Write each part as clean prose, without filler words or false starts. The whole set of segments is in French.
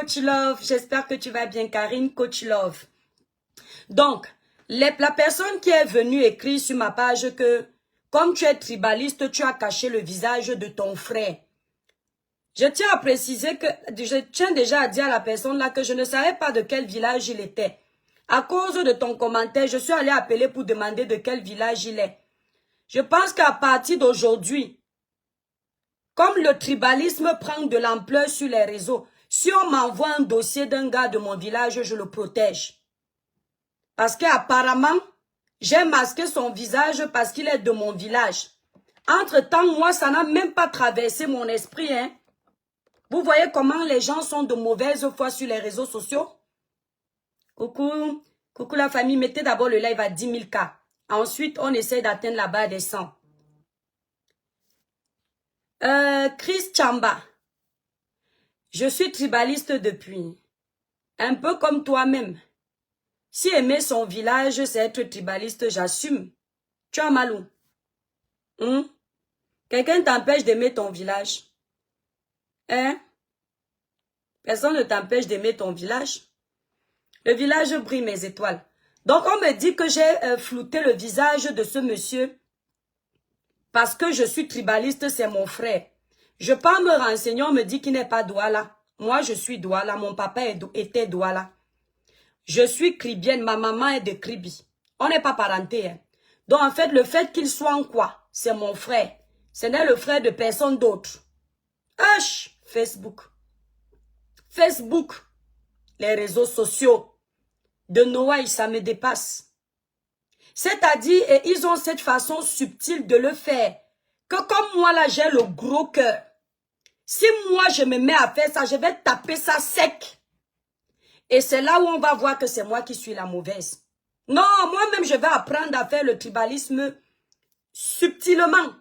Coach Love, j'espère que tu vas bien, Karine, Coach Love. Donc, la personne qui est venue écrire sur ma page que, comme tu es tribaliste, tu as caché le visage de ton frère. Je tiens à préciser que, je tiens déjà à dire à la personne là que je ne savais pas de quel village il était. À cause de ton commentaire, je suis allée appeler pour demander de quel village il est. Je pense qu'à partir d'aujourd'hui, comme le tribalisme prend de l'ampleur sur les réseaux, si on m'envoie un dossier d'un gars de mon village, je le protège. Parce qu'apparemment, j'ai masqué son visage parce qu'il est de mon village. Entre-temps, moi, ça n'a même pas traversé mon esprit. Hein. Vous voyez comment les gens sont de mauvaise foi sur les réseaux sociaux? Coucou, coucou la famille, mettez d'abord le live à 10 000 cas. Ensuite, on essaie d'atteindre la barre des 100. Chris Chamba. Je suis tribaliste depuis. Un peu comme toi-même. Si aimer son village, c'est être tribaliste, j'assume. Tu as mal où? Quelqu'un t'empêche d'aimer ton village? Hein? Personne ne t'empêche d'aimer ton village. Le village brille mes étoiles. Donc on me dit que j'ai flouté le visage de ce monsieur parce que je suis tribaliste, c'est mon frère. Je pars me renseigner, on me dit qu'il n'est pas Douala. Moi, je suis Douala, mon papa était Douala. Je suis cribienne, ma maman est de Kribi. On n'est pas parenté. Hein. Donc en fait, le fait qu'il soit en quoi? C'est mon frère. Ce n'est le frère de personne d'autre. Hush! Facebook. Facebook. Les réseaux sociaux. De Noailles, ça me dépasse. C'est-à-dire, et ils ont cette façon subtile de le faire. Que comme moi là, j'ai le gros cœur. Si moi, je me mets à faire ça, je vais taper ça sec. Et c'est là où on va voir que c'est moi qui suis la mauvaise. Non, moi-même, je vais apprendre à faire le tribalisme subtilement.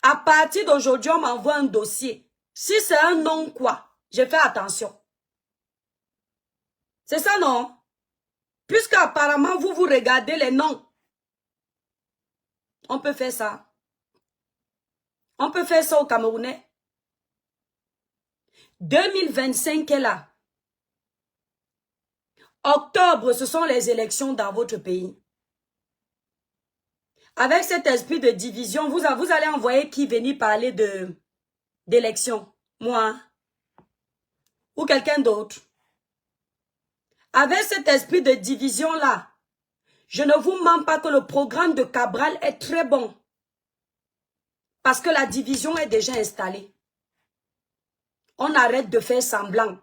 À partir d'aujourd'hui, on m'envoie un dossier. Si c'est un nom quoi, je fais attention. C'est ça, non? Puisque apparemment, vous regardez les noms. On peut faire ça. On peut faire ça au Camerounais. 2025 est là. Octobre, ce sont les élections dans votre pays. Avec cet esprit de division, vous allez envoyer qui venir parler d'élections? Moi? Ou quelqu'un d'autre? Avec cet esprit de division-là, je ne vous mens pas que le programme de Cabral est très bon. Parce que la division est déjà installée. On arrête de faire semblant.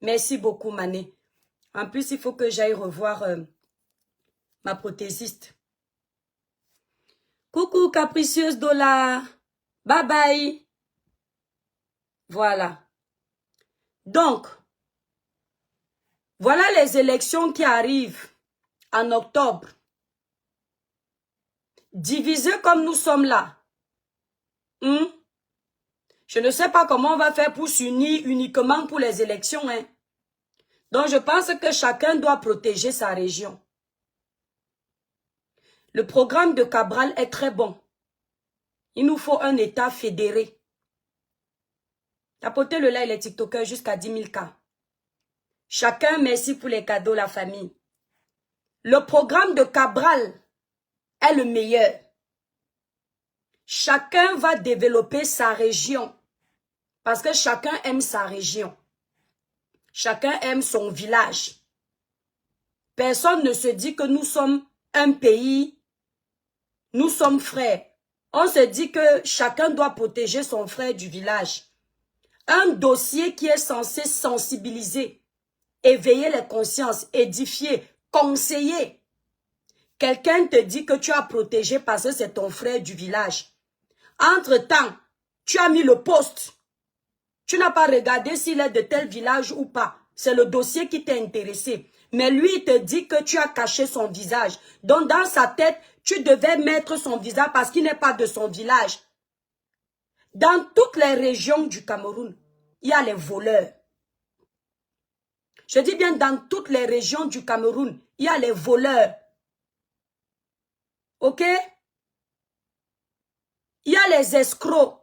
Merci beaucoup, Mané. En plus, il faut que j'aille revoir ma prothésiste. Coucou, capricieuse Dollar. Bye bye. Voilà. Donc, voilà les élections qui arrivent en octobre. Divisés comme nous sommes là. Je ne sais pas comment on va faire pour s'unir uniquement pour les élections. Hein. Donc, je pense que chacun doit protéger sa région. Le programme de Cabral est très bon. Il nous faut un État fédéré. Tapotez le like les TikTokers jusqu'à 10 000 cas. Chacun, merci pour les cadeaux, la famille. Le programme de Cabral est le meilleur. Chacun va développer sa région. Parce que chacun aime sa région. Chacun aime son village. Personne ne se dit que nous sommes un pays. Nous sommes frères. On se dit que chacun doit protéger son frère du village. Un dossier qui est censé sensibiliser, éveiller les consciences, édifier, conseiller. Quelqu'un te dit que tu as protégé parce que c'est ton frère du village. Entre-temps, tu as mis le poste. Tu n'as pas regardé s'il est de tel village ou pas. C'est le dossier qui t'a intéressé. Mais lui, il te dit que tu as caché son visage. Donc, dans sa tête, tu devais mettre son visage parce qu'il n'est pas de son village. Dans toutes les régions du Cameroun, il y a les voleurs. Je dis bien dans toutes les régions du Cameroun, il y a les voleurs. Ok? Il y a les escrocs.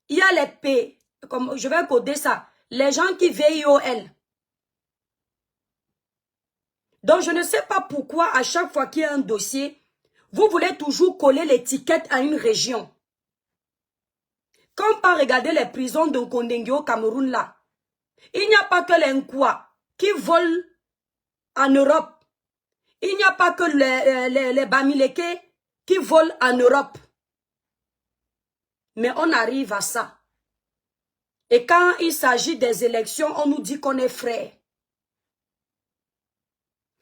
Il y a les P. Comme je vais coder ça. les gens qui VIOL. Donc, je ne sais pas pourquoi, à chaque fois qu'il y a un dossier, vous voulez toujours coller l'étiquette à une région. Quand on part regarder les prisons de Nkondengui au Cameroun, là, il n'y a pas que les Nkwa qui volent en Europe. Il n'y a pas que les Bamileke qui volent en Europe. Mais on arrive à ça. Et quand il s'agit des élections, on nous dit qu'on est frères.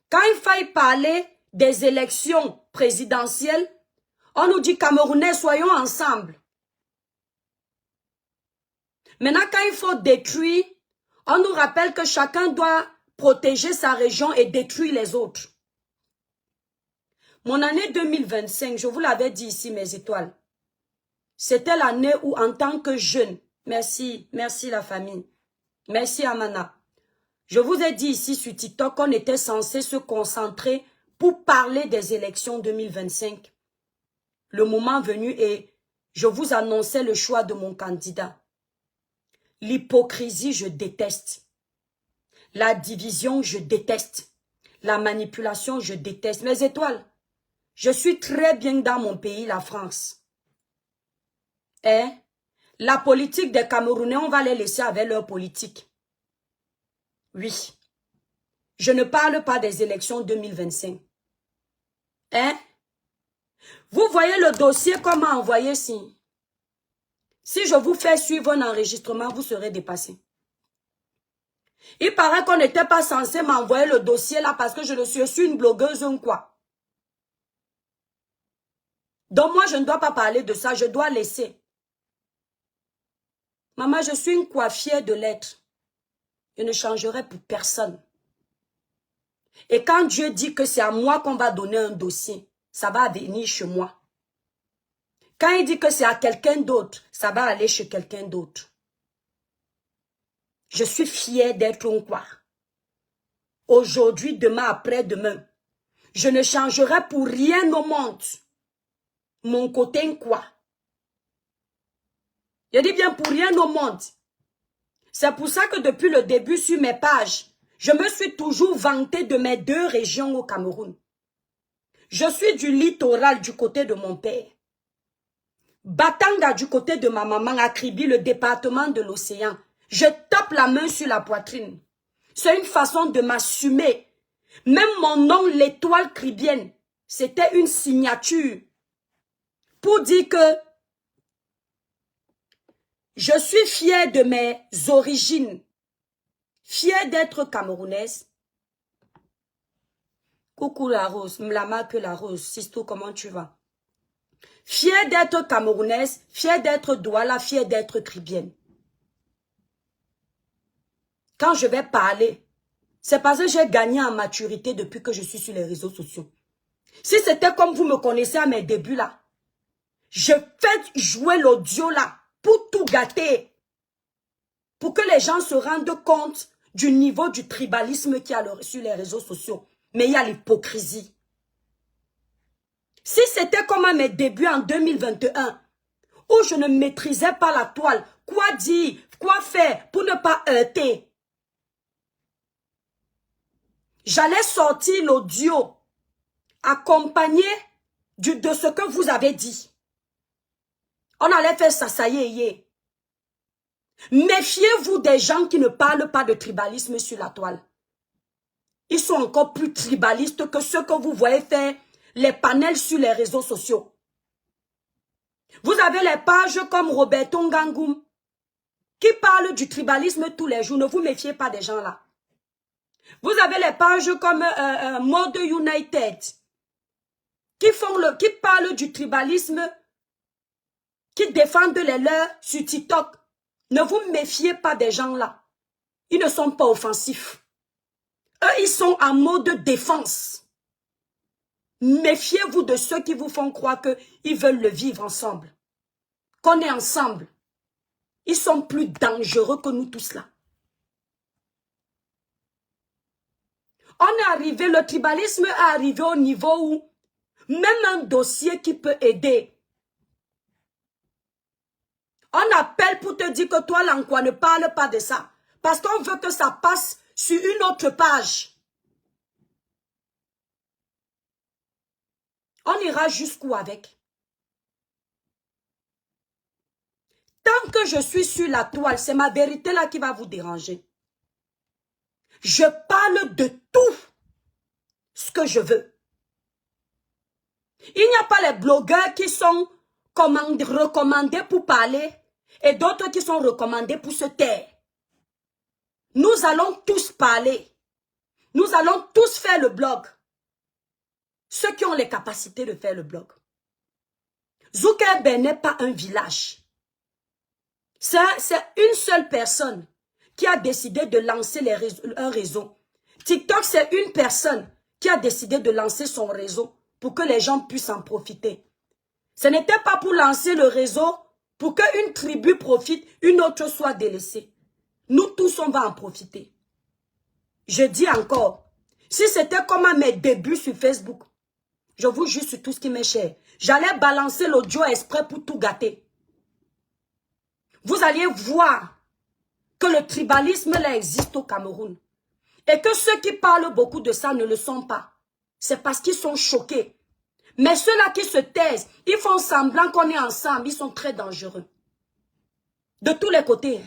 Quand il faille parler des élections présidentielles, on nous dit Camerounais, soyons ensemble. Maintenant, quand il faut détruire, on nous rappelle que chacun doit protéger sa région et détruire les autres. Mon année 2025, je vous l'avais dit ici, mes étoiles, c'était l'année où, en tant que jeune, merci la famille, merci Amana, je vous ai dit ici sur TikTok qu'on était censé se concentrer pour parler des élections 2025. Le moment venu et je vous annonçais le choix de mon candidat. L'hypocrisie, je déteste. La division, je déteste. La manipulation, je déteste. Mes étoiles, je suis très bien dans mon pays, la France. La politique des Camerounais, on va les laisser avec leur politique. Oui. Je ne parle pas des élections 2025. Vous voyez le dossier qu'on m'a envoyé ici. Si je vous fais suivre un enregistrement, vous serez dépassé. Il paraît qu'on n'était pas censé m'envoyer le dossier là parce que je suis une blogueuse ou quoi. Donc moi, je ne dois pas parler de ça, je dois laisser. Maman, je suis une quoi fière de l'être. Je ne changerai pour personne. Et quand Dieu dit que c'est à moi qu'on va donner un dossier, ça va venir chez moi. Quand il dit que c'est à quelqu'un d'autre, ça va aller chez quelqu'un d'autre. Je suis fière d'être un quoi. Aujourd'hui, demain, après-demain. Je ne changerai pour rien au monde. Mon côté quoi. Je dis bien pour rien au monde. C'est pour ça que depuis le début sur mes pages, je me suis toujours vantée de mes 2 régions au Cameroun. Je suis du littoral du côté de mon père. Batanga du côté de ma maman, Akribi, le département de l'océan. Je tape la main sur la poitrine. C'est une façon de m'assumer. Même mon nom, l'étoile cribienne, c'était une signature pour dire que je suis fière de mes origines, fière d'être camerounaise. Coucou la rose, Mlama que la rose, Sisto, comment tu vas? Fière d'être camerounaise, fière d'être douala, fière d'être cribienne. Quand je vais parler, c'est parce que j'ai gagné en maturité depuis que je suis sur les réseaux sociaux. Si c'était comme vous me connaissez à mes débuts là, je fais jouer l'audio là pour tout gâter. Pour que les gens se rendent compte du niveau du tribalisme qu'il y a sur les réseaux sociaux. Mais il y a l'hypocrisie. Si c'était comme à mes débuts en 2021, où je ne maîtrisais pas la toile, quoi dire, quoi faire pour ne pas heurter. J'allais sortir l'audio accompagné de ce que vous avez dit. On allait faire ça, ça y est. Méfiez-vous des gens qui ne parlent pas de tribalisme sur la toile. Ils sont encore plus tribalistes que ceux que vous voyez faire les panels sur les réseaux sociaux. Vous avez les pages comme Roberto Ngangoum qui parlent du tribalisme tous les jours. Ne vous méfiez pas des gens là. Vous avez les pages comme Mode United qui parlent du tribalisme, qui défendent les leurs sur TikTok. Ne vous méfiez pas des gens là. Ils ne sont pas offensifs. Eux, ils sont en mode défense. Méfiez-vous de ceux qui vous font croire qu'ils veulent le vivre ensemble. Qu'on est ensemble. Ils sont plus dangereux que nous tous là. On est arrivé, le tribalisme est arrivé au niveau où même un dossier qui peut aider. On appelle pour te dire que toi, l'enquoi, ne parle pas de ça. Parce qu'on veut que ça passe sur une autre page. On ira jusqu'où avec? Tant que je suis sur la toile, c'est ma vérité là qui va vous déranger. Je parle de tout ce que je veux. Il n'y a pas les blogueurs qui sont recommandés pour parler et d'autres qui sont recommandés pour se taire. Nous allons tous parler. Nous allons tous faire le blog. Ceux qui ont les capacités de faire le blog. Zuckerberg n'est pas un village. C'est une seule personne qui a décidé de lancer un réseau. TikTok, c'est une personne qui a décidé de lancer son réseau pour que les gens puissent en profiter. Ce n'était pas pour lancer le réseau pour qu'une tribu profite, une autre soit délaissée. Nous tous, on va en profiter. Je dis encore, si c'était comme à mes débuts sur Facebook, je vous jure sur tout ce qui m'est cher, j'allais balancer l'audio exprès pour tout gâter. Vous alliez voir que le tribalisme là existe au Cameroun. Et que ceux qui parlent beaucoup de ça ne le sont pas. C'est parce qu'ils sont choqués. Mais ceux-là qui se taisent, ils font semblant qu'on est ensemble, ils sont très dangereux. De tous les côtés.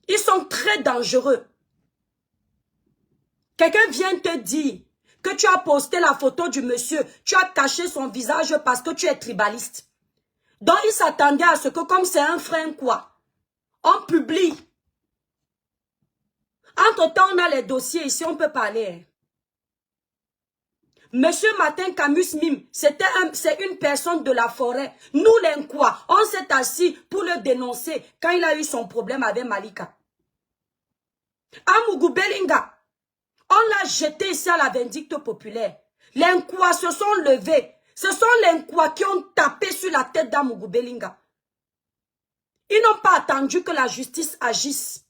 Ils sont très dangereux. Quelqu'un vient te dire que tu as posté la photo du monsieur, tu as caché son visage parce que tu es tribaliste. Donc il s'attendait à ce que comme c'est un frère quoi, on publie. Entre-temps, on a les dossiers ici, on peut parler. Monsieur Martin Camus Mime, c'est une personne de la forêt. Nous, les Nkwa, on s'est assis pour le dénoncer quand il a eu son problème avec Malika. Amougou Belinga, on l'a jeté ici à la vindicte populaire. Les Nkwa se sont levés. Ce sont les Nkwa qui ont tapé sur la tête d'Amougou Belinga. Ils n'ont pas attendu que la justice agisse.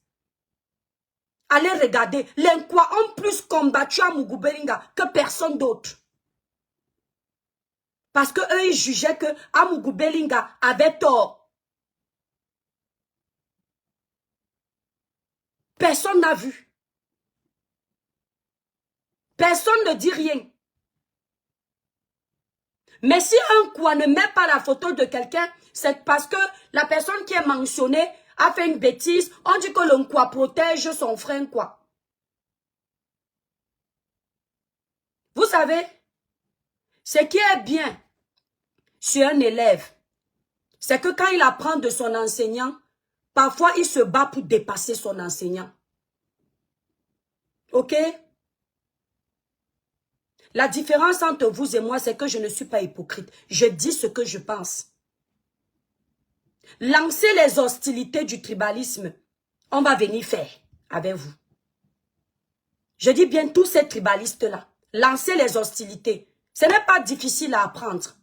Allez regarder, les Nkwa ont plus combattu Amougou Belinga que personne d'autre. Parce que eux ils jugeaient que Amougou Belinga avait tort. Personne n'a vu. Personne ne dit rien. Mais si un Nkwa ne met pas la photo de quelqu'un, c'est parce que la personne qui est mentionnée a fait une bêtise. On dit que le Nkwa protège son frère quoi. Vous savez, ce qui est bien sur un élève, c'est que quand il apprend de son enseignant, parfois il se bat pour dépasser son enseignant. Ok? La différence entre vous et moi, c'est que je ne suis pas hypocrite. Je dis ce que je pense. Lancer les hostilités du tribalisme, on va venir faire avec vous. Je dis bien tous ces tribalistes-là. Lancer les hostilités. Ce n'est pas difficile à apprendre.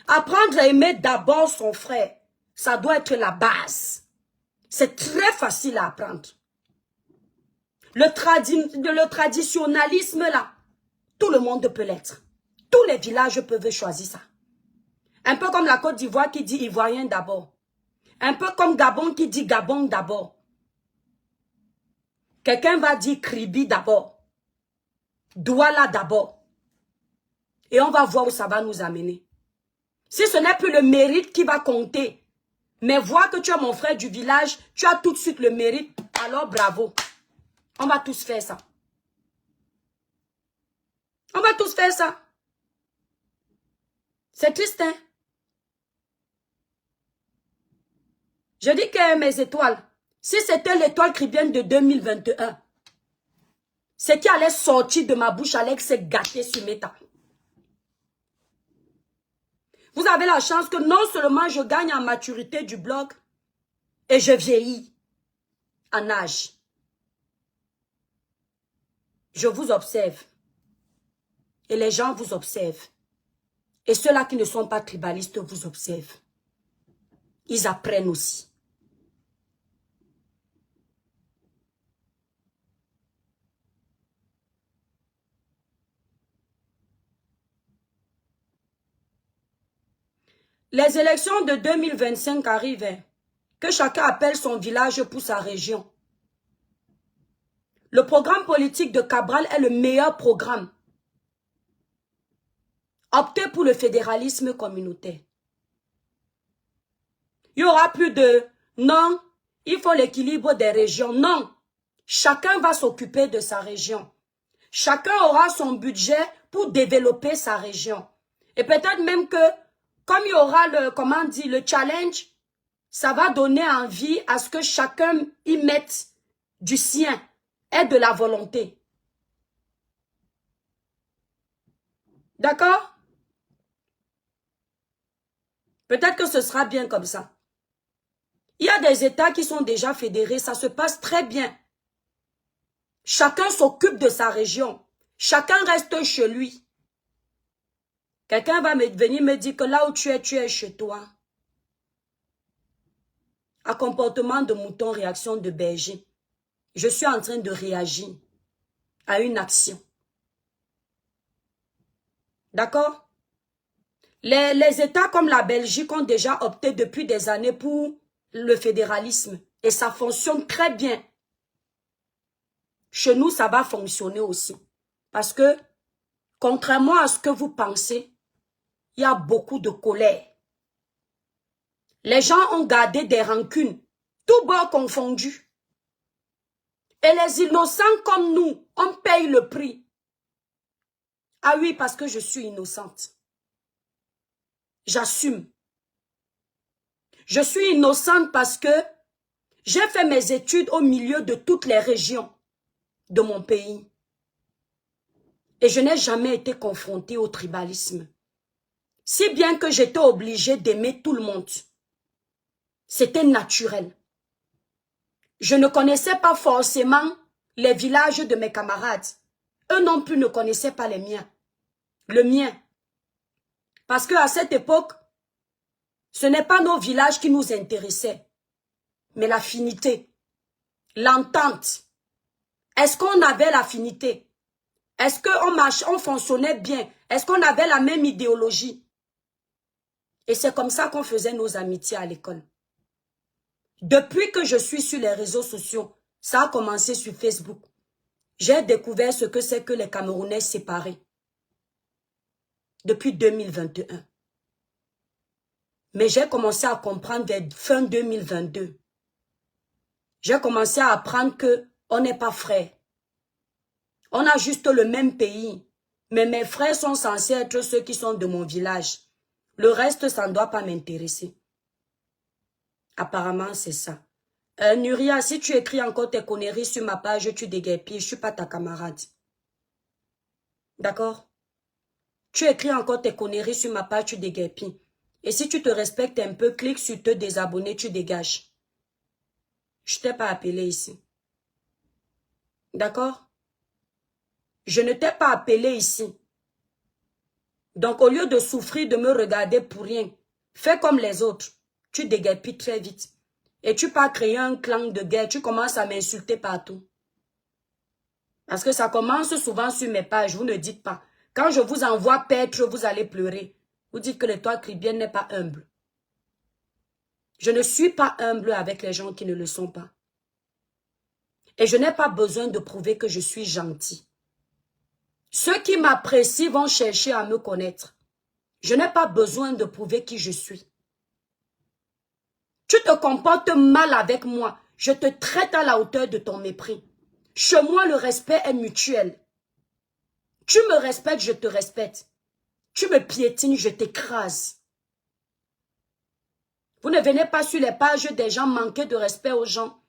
Apprendre à aimer d'abord son frère, ça doit être la base. C'est très facile à apprendre. Le traditionnalisme là, tout le monde peut l'être. Tous les villages peuvent choisir ça. Un peu comme la Côte d'Ivoire qui dit Ivoirien d'abord. Un peu comme Gabon qui dit Gabon d'abord. Quelqu'un va dire Kribi d'abord. Douala d'abord. Et on va voir où ça va nous amener. Si ce n'est plus le mérite qui va compter, mais voir que tu es mon frère du village, tu as tout de suite le mérite, alors bravo. On va tous faire ça. On va tous faire ça. C'est triste, hein? Je dis que mes étoiles, si c'était l'étoile chrétienne de 2021, ce qui allait sortir de ma bouche allait se gâter sur mes tapis. Vous avez la chance que non seulement je gagne en maturité du blog, et je vieillis en âge. Je vous observe. Et les gens vous observent. Et ceux-là qui ne sont pas tribalistes vous observent. Ils apprennent aussi. Les élections de 2025 arrivent. Que chacun appelle son village pour sa région. Le programme politique de Cabral est le meilleur programme. Optez pour le fédéralisme communautaire. Il n'y aura plus de non, il faut l'équilibre des régions. Non, chacun va s'occuper de sa région. Chacun aura son budget pour développer sa région. Et peut-être même que, comme il y aura le, comment on dit, le challenge, ça va donner envie à ce que chacun y mette du sien et de la volonté. D'accord? Peut-être que ce sera bien comme ça. Il y a des États qui sont déjà fédérés, ça se passe très bien. Chacun s'occupe de sa région. Chacun reste chez lui. Quelqu'un va venir me dire que là où tu es chez toi. À comportement de mouton, réaction de berger. Je suis en train de réagir à une action. D'accord? Les États comme la Belgique ont déjà opté depuis des années pour le fédéralisme. Et ça fonctionne très bien. Chez nous, ça va fonctionner aussi. Parce que, contrairement à ce que vous pensez, il y a beaucoup de colère. Les gens ont gardé des rancunes, tout bord confondu. Et les innocents comme nous, on paye le prix. Ah oui, parce que je suis innocente. J'assume. Je suis innocente parce que j'ai fait mes études au milieu de toutes les régions de mon pays. Et je n'ai jamais été confrontée au tribalisme. Si bien que j'étais obligée d'aimer tout le monde. C'était naturel. Je ne connaissais pas forcément les villages de mes camarades. Eux non plus ne connaissaient pas les miens. Le mien. Parce qu'à cette époque, ce n'est pas nos villages qui nous intéressaient, mais l'affinité, l'entente. Est-ce qu'on avait l'affinité? Est-ce qu'on fonctionnait bien? Est-ce qu'on avait la même idéologie? Et c'est comme ça qu'on faisait nos amitiés à l'école. Depuis que je suis sur les réseaux sociaux, ça a commencé sur Facebook. J'ai découvert ce que c'est que les Camerounais séparés. Depuis 2021. Mais j'ai commencé à comprendre vers fin 2022. J'ai commencé à apprendre que on n'est pas frères. On a juste le même pays. Mais mes frères sont censés être ceux qui sont de mon village. Le reste, ça ne doit pas m'intéresser. Apparemment, c'est ça. Nuria, si tu écris encore tes conneries sur ma page, tu déguerpilles. Je ne suis pas ta camarade. D'accord? Tu écris encore tes conneries sur ma page, tu déguerpilles. Et si tu te respectes un peu, clique sur te désabonner, tu dégages. Je ne t'ai pas appelé ici. D'accord? Je ne t'ai pas appelé ici. Donc, au lieu de souffrir, de me regarder pour rien, fais comme les autres. Tu déguerpilles très vite. Et tu pars créer un clan de guerre. Tu commences à m'insulter partout. Parce que ça commence souvent sur mes pages. Vous ne dites pas. Quand je vous envoie paître, vous allez pleurer. Vous dites que le toi Cribienne n'est pas humble. Je ne suis pas humble avec les gens qui ne le sont pas. Et je n'ai pas besoin de prouver que je suis gentil. Ceux qui m'apprécient vont chercher à me connaître. Je n'ai pas besoin de prouver qui je suis. Tu te comportes mal avec moi. Je te traite à la hauteur de ton mépris. Chez moi, le respect est mutuel. Tu me respectes, je te respecte. Tu me piétines, je t'écrase. Vous ne venez pas sur les pages des gens manquer de respect aux gens.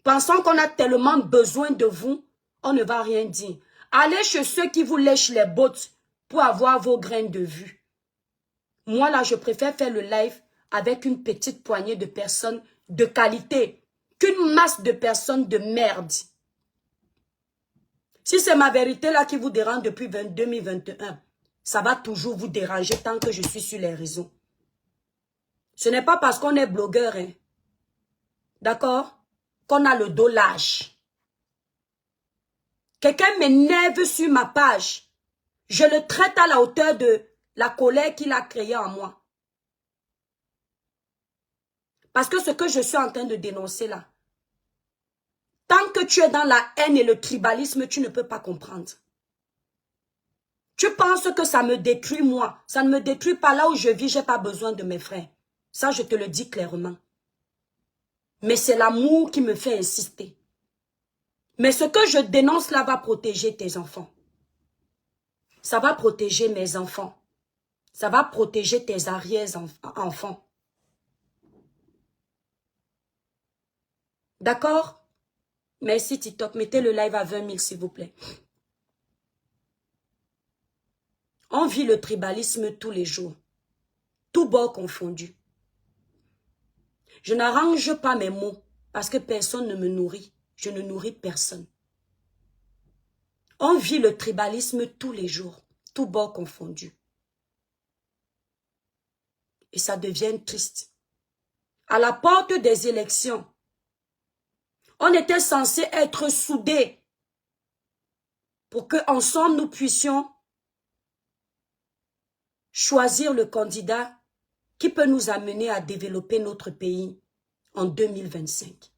Pensant qu'on a tellement besoin de vous, on ne va rien dire. Allez chez ceux qui vous lèchent les bottes pour avoir vos graines de vue. Moi, là, je préfère faire le live avec une petite poignée de personnes de qualité qu'une masse de personnes de merde. Si c'est ma vérité là qui vous dérange depuis 2021, ça va toujours vous déranger tant que je suis sur les réseaux. Ce n'est pas parce qu'on est blogueur, hein, d'accord, qu'on a le dos lâche. Quelqu'un m'énerve sur ma page. Je le traite à la hauteur de la colère qu'il a créée en moi. Parce que ce que je suis en train de dénoncer là, tant que tu es dans la haine et le tribalisme, tu ne peux pas comprendre. Tu penses que ça me détruit moi. Ça ne me détruit pas là où je vis, je n'ai pas besoin de mes frères. Ça, je te le dis clairement. Mais c'est l'amour qui me fait insister. Mais ce que je dénonce là va protéger tes enfants. Ça va protéger mes enfants. Ça va protéger tes arrière-enfants. D'accord? Merci TikTok. Mettez le live à 20 000 s'il vous plaît. On vit le tribalisme tous les jours. Tout bord confondu. Je n'arrange pas mes mots parce que personne ne me nourrit. Je ne nourris personne. On vit le tribalisme tous les jours. Tout bord confondu. Et ça devient triste. À la porte des élections, on était censé être soudés pour qu'ensemble nous puissions choisir le candidat qui peut nous amener à développer notre pays en 2025.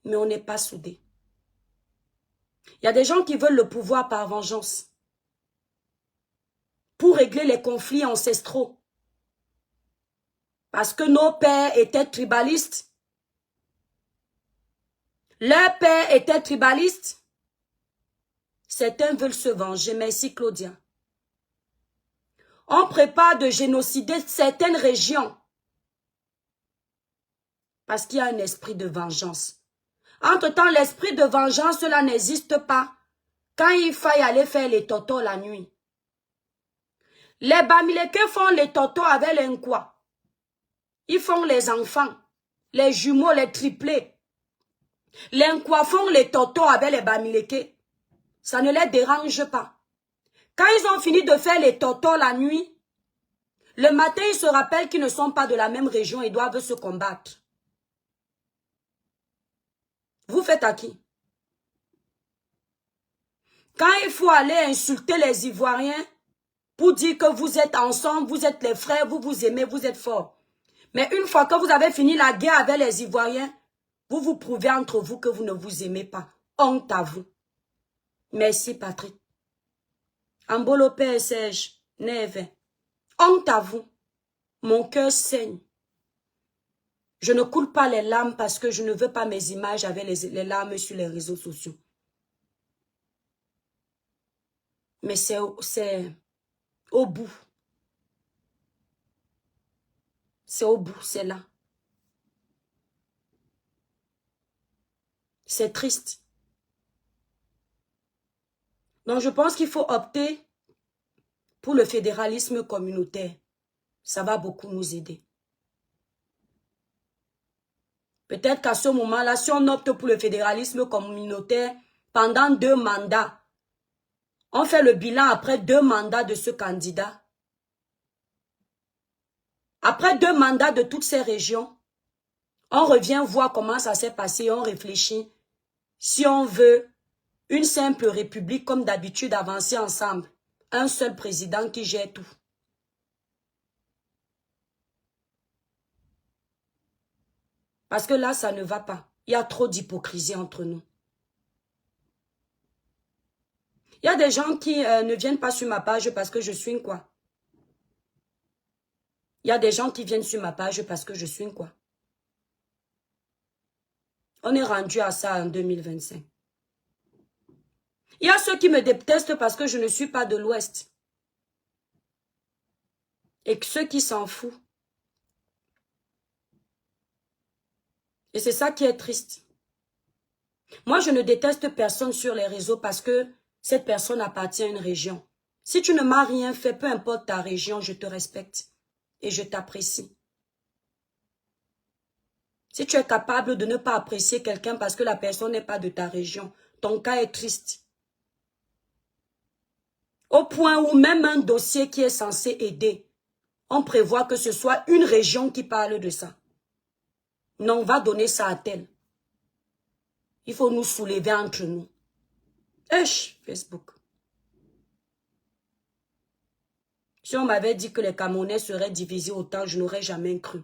Mais on n'est pas soudés. Il y a des gens qui veulent le pouvoir par vengeance pour régler les conflits ancestraux. Parce que nos pères étaient tribalistes. Leurs pères étaient tribalistes. Certains veulent se venger. Merci Claudia. On prépare de génocider certaines régions. Parce qu'il y a un esprit de vengeance. Entre-temps, l'esprit de vengeance, cela n'existe pas. Quand il faille aller faire les totos la nuit. Les Bamileke font les totos avec les Nkwa. Ils font les enfants, les jumeaux, les triplés. Les Nkwa font les totos avec les Bamileke. Ça ne les dérange pas. Quand ils ont fini de faire les totos la nuit, le matin, ils se rappellent qu'ils ne sont pas de la même région et doivent se combattre. Vous faites à qui? Quand il faut aller insulter les Ivoiriens pour dire que vous êtes ensemble, vous êtes les frères, vous vous aimez, vous êtes forts. Mais une fois que vous avez fini la guerre avec les Ivoiriens, vous vous prouvez entre vous que vous ne vous aimez pas. Honte à vous. Merci Patrick. Ambolo Père Serge, Neve. Honte à vous. Mon cœur saigne. Je ne coule pas les larmes parce que je ne veux pas mes images avec les larmes sur les réseaux sociaux. Mais c'est au bout. C'est au bout, c'est là. C'est triste. Donc je pense qu'il faut opter pour le fédéralisme communautaire. Ça va beaucoup nous aider. Peut-être qu'à ce moment-là, si on opte pour le fédéralisme communautaire, pendant 2 mandats, on fait le bilan après 2 mandats de ce candidat. Après 2 mandats de toutes ces régions, on revient voir comment ça s'est passé, on réfléchit. Si on veut une simple république, comme d'habitude, avancer ensemble. Un seul président qui gère tout. Parce que là, ça ne va pas. Il y a trop d'hypocrisie entre nous. Il y a des gens qui ne viennent pas sur ma page parce que je suis une quoi. Il y a des gens qui viennent sur ma page parce que je suis une quoi. On est rendu à ça en 2025. Il y a ceux qui me détestent parce que je ne suis pas de l'Ouest. Et ceux qui s'en foutent. Et c'est ça qui est triste. Moi, je ne déteste personne sur les réseaux parce que cette personne appartient à une région. Si tu ne m'as rien fait, peu importe ta région, je te respecte et je t'apprécie. Si tu es capable de ne pas apprécier quelqu'un parce que la personne n'est pas de ta région, ton cas est triste. Au point où même un dossier qui est censé aider, on prévoit que ce soit une région qui parle de ça. Non, on va donner ça à tel. Il faut nous soulever entre nous. Facebook. Si on m'avait dit que les Camerounais seraient divisés autant, je n'aurais jamais cru.